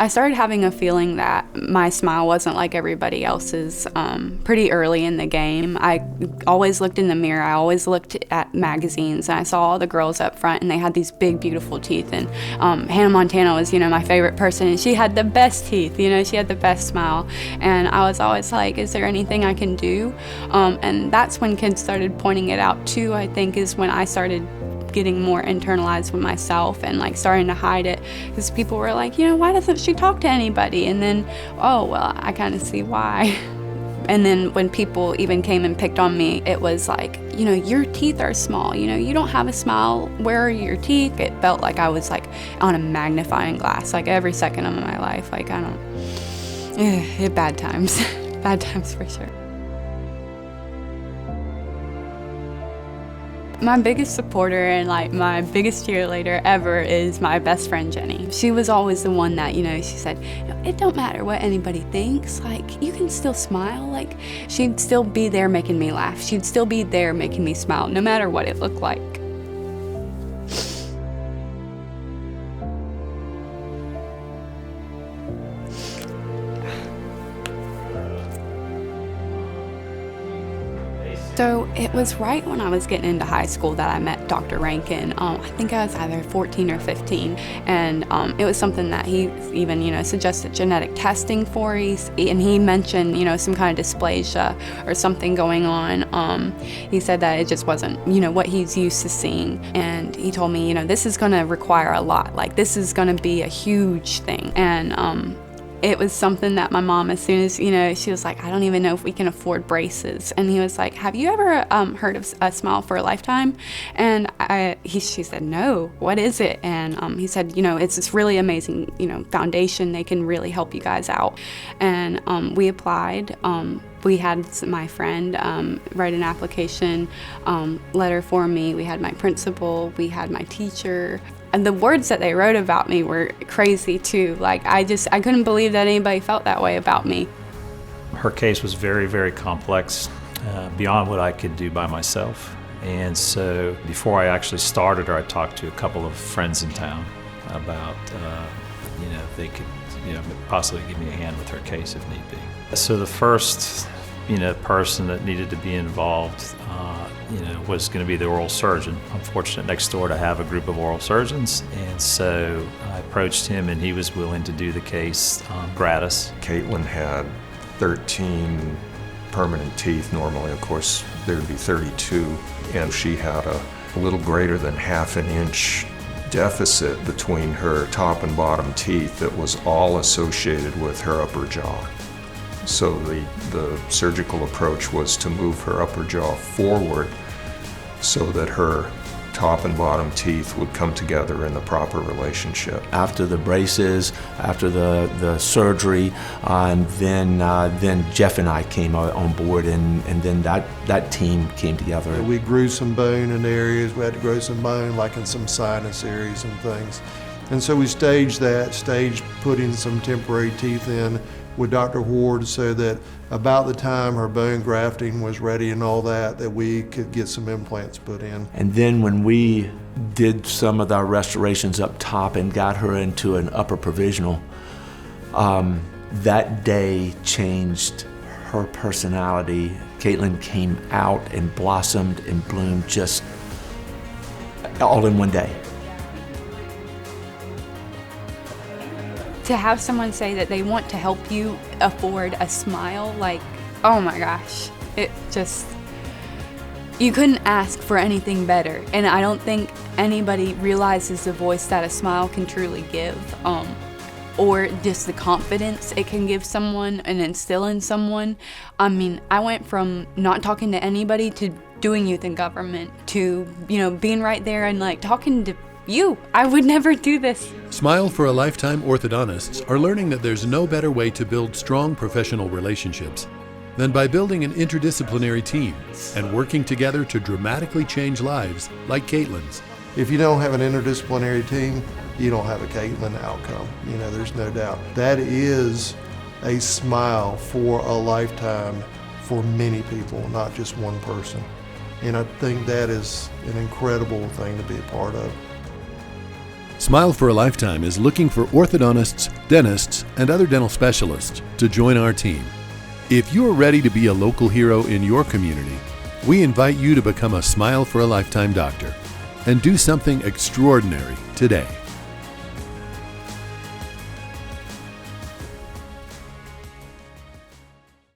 I started having a feeling that my smile wasn't like everybody else's pretty early in the game. I always looked in the mirror. I always looked at magazines, and I saw all the girls up front, and they had these big, beautiful teeth. And Hannah Montana was, my favorite person, and she had the best teeth. She had the best smile. And I was always like, is there anything I can do? And that's when kids started pointing it out too, I think, is when I started getting more internalized with myself and like starting to hide it, because people were like, why doesn't she talk to anybody? And then, oh, well, I kind of see why. And then when people even came and picked on me, it was like, your teeth are small, you don't have a smile, where are your teeth? It felt like I was like on a magnifying glass, like every second of my life. Like, bad times, bad times for sure. My biggest supporter and like my biggest cheerleader ever is my best friend Jenny. She was always the one that, she said, it don't matter what anybody thinks, like you can still smile. Like she'd still be there making me laugh. She'd still be there making me smile, no matter what it looked like. So it was right when I was getting into high school that I met Dr. Rankin. I think I was either 14 or 15, and it was something that he even, suggested genetic testing for. And he mentioned, some kind of dysplasia or something going on. He said that it just wasn't, what he's used to seeing. And he told me, this is going to require a lot. Like, this is going to be a huge thing. And it was something that my mom, as soon as, she was like, I don't even know if we can afford braces. And he was like, have you ever heard of a Smile for a Lifetime? And she said, no, what is it? And he said, it's this really amazing, foundation. They can really help you guys out. And we applied. We had my friend write an application letter for me. We had my principal. We had my teacher. And the words that they wrote about me were crazy too. Like, I couldn't believe that anybody felt that way about me. Her case was very, very complex, beyond what I could do by myself. And so before I actually started her, I talked to a couple of friends in town about, if they could, possibly give me a hand with her case if need be. So the first, person that needed to be involved, was going to be the oral surgeon. I'm fortunate next door to have a group of oral surgeons, and so I approached him, and he was willing to do the case gratis. Caitlin had 13 permanent teeth. Normally, of course, there'd be 32, and she had a little greater than half an inch deficit between her top and bottom teeth that was all associated with her upper jaw. So the surgical approach was to move her upper jaw forward so that her top and bottom teeth would come together in the proper relationship. After the braces, after the surgery, and then Jeff and I came on board, and then that team came together. We grew some bone in areas. We had to grow some bone, like in some sinus areas and things. And so we staged putting some temporary teeth in with Dr. Ward, so that about the time her bone grafting was ready and all that we could get some implants put in. And then when we did some of our restorations up top and got her into an upper provisional, that day changed her personality. Caitlin came out and blossomed and bloomed just all in one day. To have someone say that they want to help you afford a smile, like, oh my gosh, it just, you couldn't ask for anything better. And I don't think anybody realizes the voice that a smile can truly give, or just the confidence it can give someone and instill in someone. I mean, I went from not talking to anybody to doing youth in government to, being right there and like talking to you. I would never do this. Smile for a Lifetime orthodontists are learning that there's no better way to build strong professional relationships than by building an interdisciplinary team and working together to dramatically change lives like Caitlin's. If you don't have an interdisciplinary team, you don't have a Caitlin outcome. There's no doubt. That is a smile for a lifetime for many people, not just one person. And I think that is an incredible thing to be a part of. Smile for a Lifetime is looking for orthodontists, dentists, and other dental specialists to join our team. If you're ready to be a local hero in your community, we invite you to become a Smile for a Lifetime doctor and do something extraordinary today.